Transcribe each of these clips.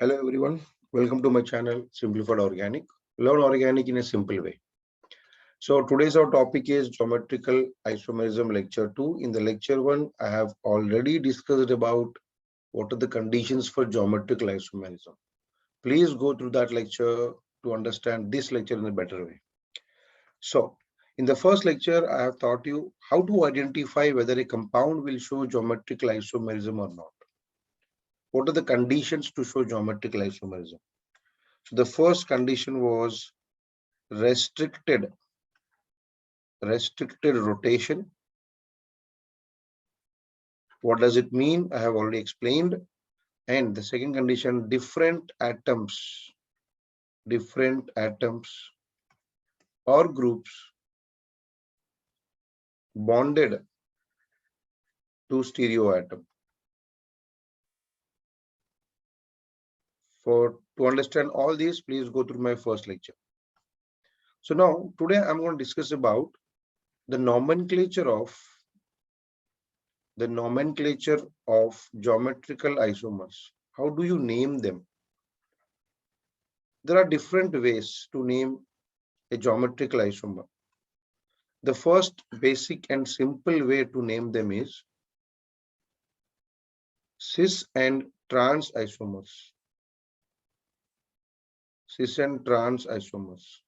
Hello everyone, welcome to my channel Simplified Organic. Learn organic in a simple way. So today's our topic is Geometrical Isomerism lecture 2. In the lecture 1, I have already discussed about what are the conditions for geometrical isomerism. Please go through that lecture to understand this lecture in a better way. So in the first lecture, I have taught you how to identify whether a compound will show geometrical isomerism or not. What are the conditions to show geometrical isomerism? So the first condition was restricted rotation. What does it mean? I have already explained. And the second condition, different atoms or groups bonded to stereoatom. To understand all these, please go through my first lecture. So now today I'm going to discuss about the nomenclature of geometrical isomers. How do you name them? There are different ways to name a geometrical isomer. The first basic and simple way to name them is cis and trans isomers. Cis and trans isomers.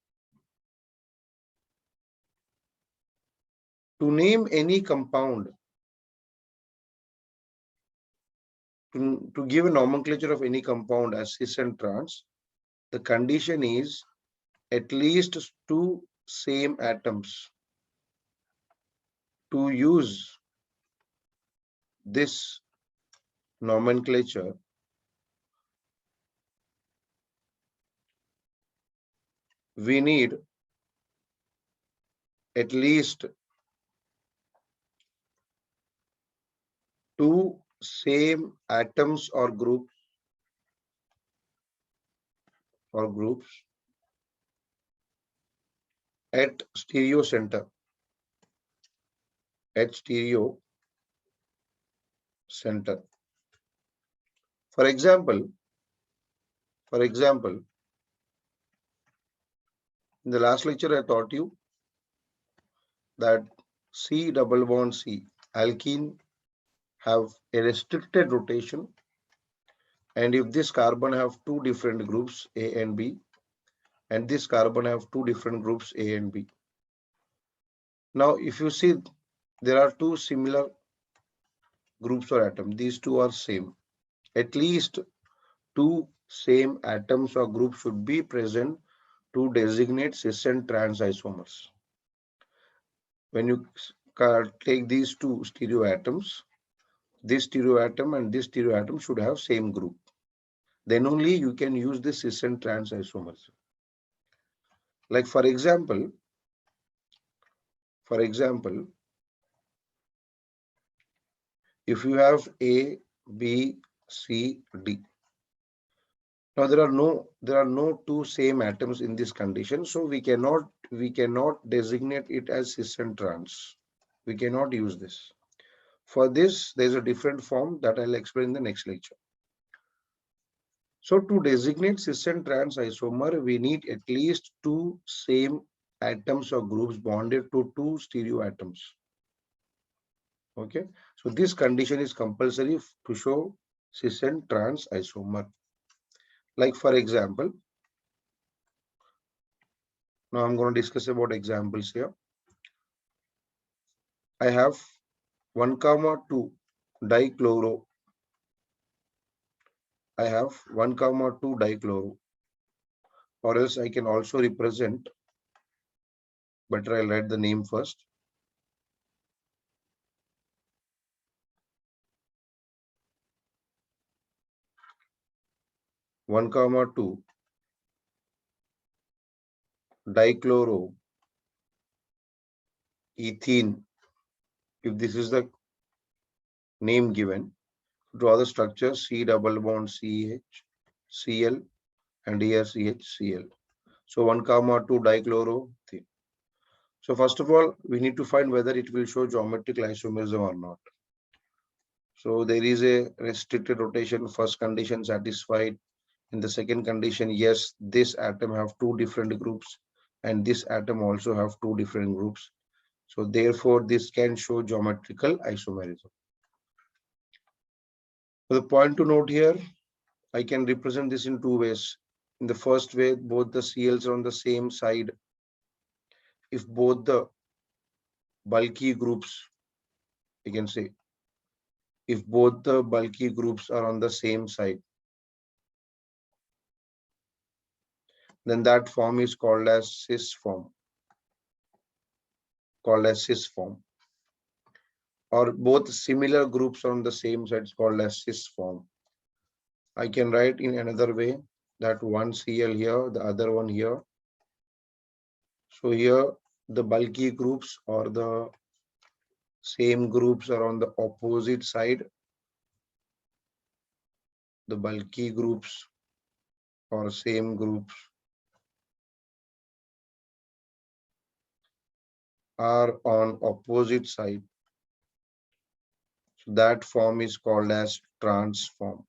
To name any compound, to give a nomenclature of any compound as cis and trans, the condition is at least two same atoms. To use this nomenclature, we need at least two same atoms or groups at stereo center. For example, in the last lecture I taught you that C double bond C alkene have a restricted rotation, and if this carbon have two different groups A and B, and this carbon have two different groups A and B. Now if you see, there are two similar groups or atoms. These two are same. At least two same atoms or groups should be present to designate cis and trans isomers. When you take these two stereoatoms, this stereoatom and this stereoatom should have same group. Then only you can use the cis and trans isomers. Like for example, if you have A, B, C, D. Now there are no two same atoms in this condition, so we cannot designate it as cis and trans. We cannot use this. For this, there is a different form that I'll explain in the next lecture. So to designate cis and trans isomer, we need at least two same atoms or groups bonded to two stereoatoms. Okay, so this condition is compulsory to show cis and trans isomer. Like for example, now I'm going to discuss about examples here. I have 1,2 dichloro. I have 1,2 dichloro, or else I can also represent, better I'll write the name first. One comma two dichloro ethene. If this is the name given, draw the structure C double bond CH, Cl, and here CH, Cl. So 1,2 dichloro. So first of all, we need to find whether it will show geometrical isomerism or not. So there is a restricted rotation, first condition satisfied. In the second condition, yes, this atom have two different groups and this atom also have two different groups. So therefore, this can show geometrical isomerism. So the point to note here, I can represent this in two ways. In the first way, both the CLs are on the same side. If both the bulky groups, I can say, if both the bulky groups are on the same side, then that form is called as cis form, or both similar groups are on the same side is called as cis form. I can write in another way that one Cl here, the other one here. So here the bulky groups or the same groups are on the opposite side. The bulky groups or same groups are on opposite side. So that form is called as transform.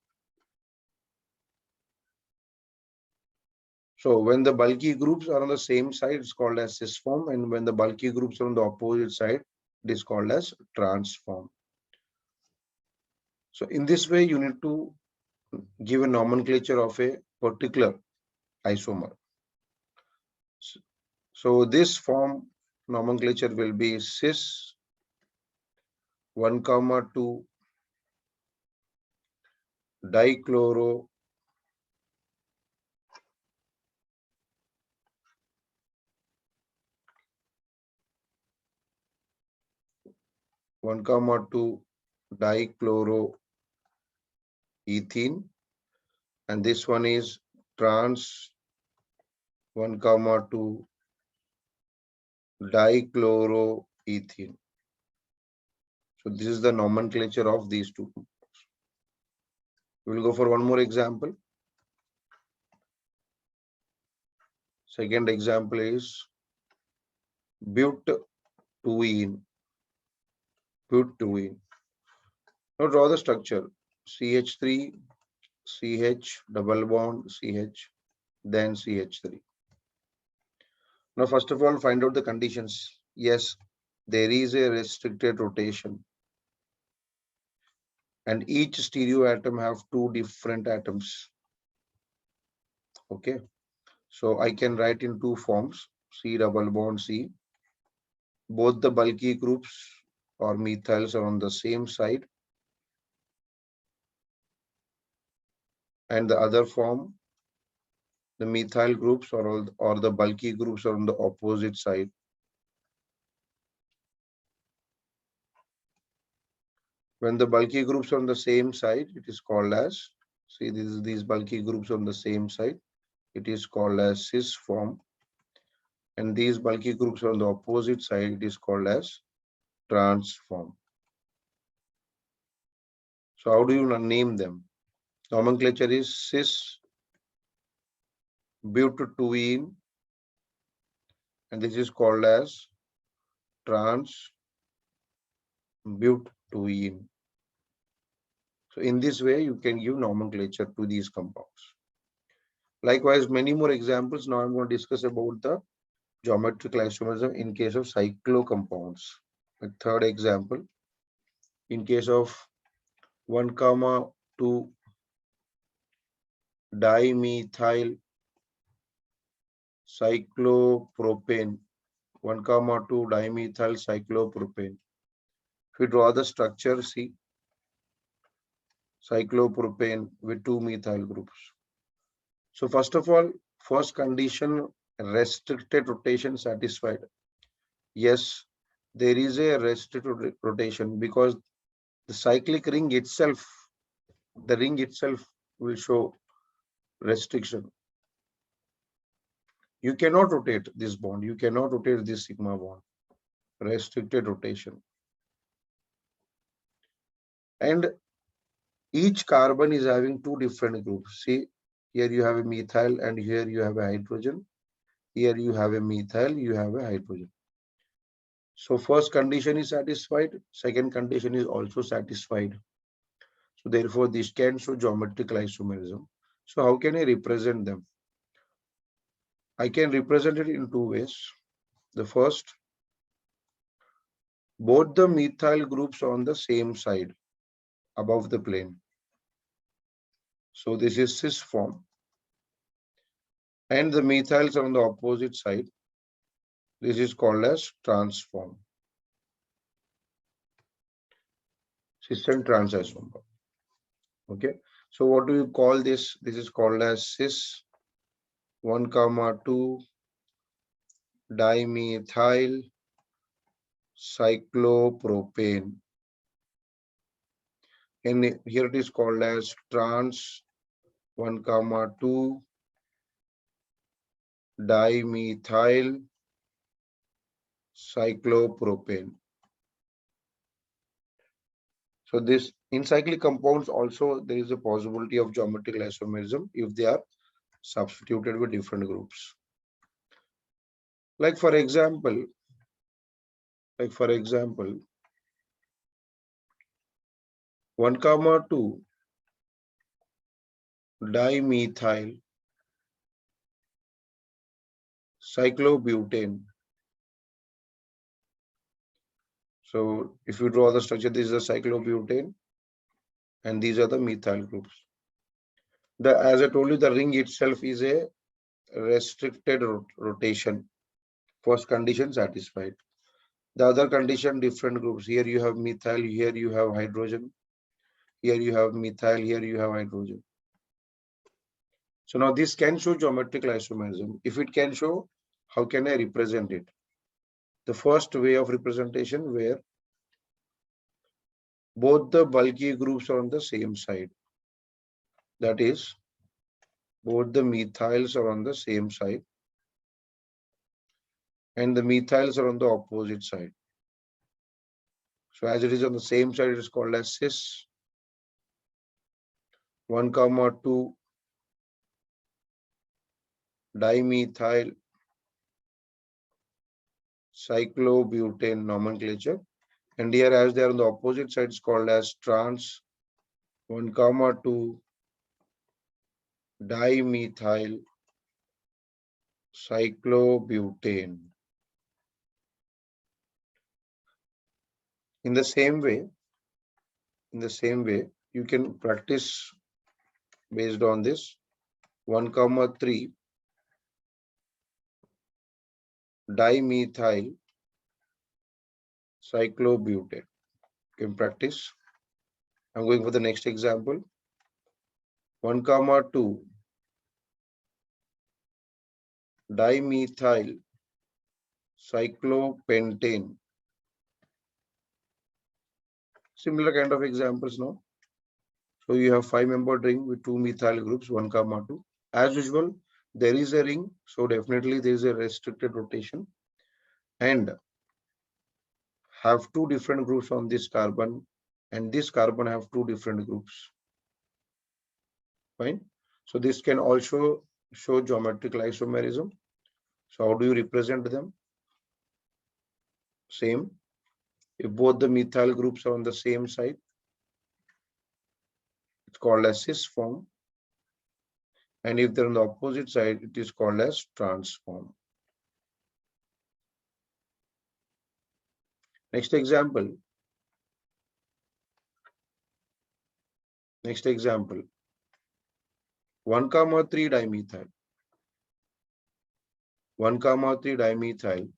So when the bulky groups are on the same side, it's called as cis form, and when the bulky groups are on the opposite side, it is called as transform. So in this way, you need to give a nomenclature of a particular isomer. So this form nomenclature will be cis 1, 2 dichloro 1, 2 dichloroethene, and this one is trans 1, 2 dichloroethene. So this is the nomenclature of these two. We will go for one more example. Second example is butene. Now draw the structure. CH3, CH, double bond, CH, then CH3. Now first of all, find out the conditions. Yes, there is a restricted rotation. And each stereoatom have two different atoms. Okay. So I can write in two forms, C double bond C. Both the bulky groups or methyls are on the same side. And the other form, the methyl groups or the bulky groups are on the opposite side. When the bulky groups are on the same side, it is called as, see these bulky groups on the same side, it is called as cis form. And these bulky groups are on the opposite side, it is called as transform. So how do you name them? Nomenclature is cis butene, and this is called as trans butene. So in this way, you can give nomenclature to these compounds. Likewise, many more examples. Now I'm going to discuss about the geometrical isomerism in case of cyclo compounds. The third example, in case of 1, 2 dimethyl cyclopropane, 1, 2 dimethyl cyclopropane. If we draw the structure, see cyclopropane with two methyl groups. So first of all, first condition, restricted rotation satisfied. Yes, there is a restricted rotation because the cyclic ring itself, the ring itself will show restriction. You cannot rotate this bond. You cannot rotate this sigma bond. Restricted rotation. And each carbon is having two different groups. See, here you have a methyl and here you have a hydrogen. Here you have a methyl, you have a hydrogen. So first condition is satisfied. Second condition is also satisfied. So therefore, this can show geometrical isomerism. So how can I represent them? I can represent it in two ways. The first, both the methyl groups are on the same side above the plane. So this is cis form. And the methyls are on the opposite side. This is called as trans form. Cis and trans isomer. Okay. So what do you call this? This is called as cis 1,2 dimethyl cyclopropane. And here it is called as trans 1,2 dimethyl cyclopropane. So this in cyclic compounds also there is a possibility of geometrical isomerism if they are substituted with different groups. Like for example, 1,2 dimethyl cyclobutane. So if you draw the structure, this is the cyclobutane and these are the methyl groups. As I told you, the ring itself is a restricted rotation. First condition satisfied. The other condition, different groups. Here you have methyl, here you have hydrogen, here you have methyl, here you have hydrogen. So now this can show geometrical isomerism. If it can show, how can I represent it? The first way of representation where both the bulky groups are on the same side. That is, both the methyls are on the same side and the methyls are on the opposite side. So as it is on the same side, it is called as cis 1,2 dimethyl cyclobutane nomenclature. And here as they are on the opposite side, it's called as trans 1,2 dimethyl cyclobutane. In the same way, you can practice based on this 1,3 dimethyl cyclobutane. You can practice. I'm going for the next example. 1,2 dimethyl cyclopentane. Similar kind of examples now. So you have 5-membered ring with 2 methyl groups, 1,2. As usual, there is a ring, so definitely there is a restricted rotation and have 2 different groups on this carbon and this carbon have 2 different groups. Fine. So this can also show geometrical isomerism. So how do you represent them? Same. If both the methyl groups are on the same side, it's called as cis form. And if they're on the opposite side, it is called as trans form. Next example. 1,3 dimethyl. 1,3 dimethyl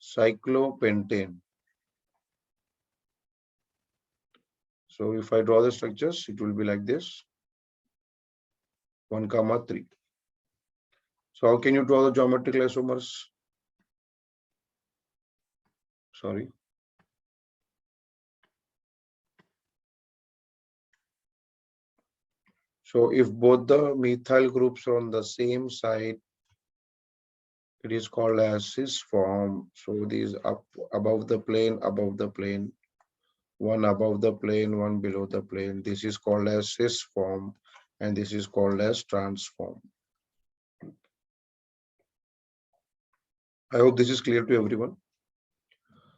cyclopentane. So if I draw the structures, it will be like this. 1,3. So how can you draw the geometrical isomers? Sorry. So if both the methyl groups are on the same side, it is called as cis form. So these up above the plane, one above the plane, one below the plane. This is called as cis form, and this is called as trans form. I hope this is clear to everyone.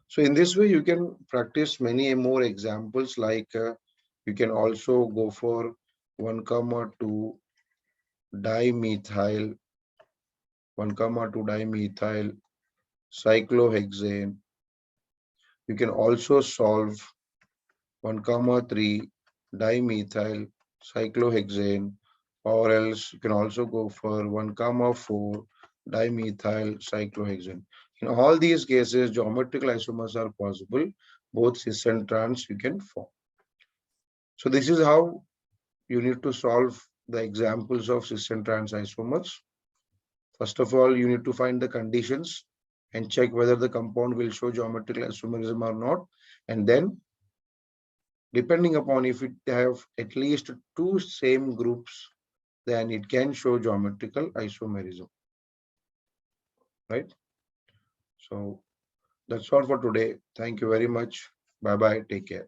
So in this way, you can practice many more examples. Like you can also go for 1,2 dimethyl 1,2 dimethyl cyclohexane. You can also solve 1,3 dimethyl cyclohexane, or else you can also go for 1,4 dimethyl cyclohexane. In all these cases, geometrical isomers are possible. Both cis and trans you can form. So this is how you need to solve the examples of cis and trans isomers. First of all, you need to find the conditions and check whether the compound will show geometrical isomerism or not. And then, depending upon if it have at least two same groups, then it can show geometrical isomerism, right? So that's all for today. Thank you very much. Bye bye. Take care.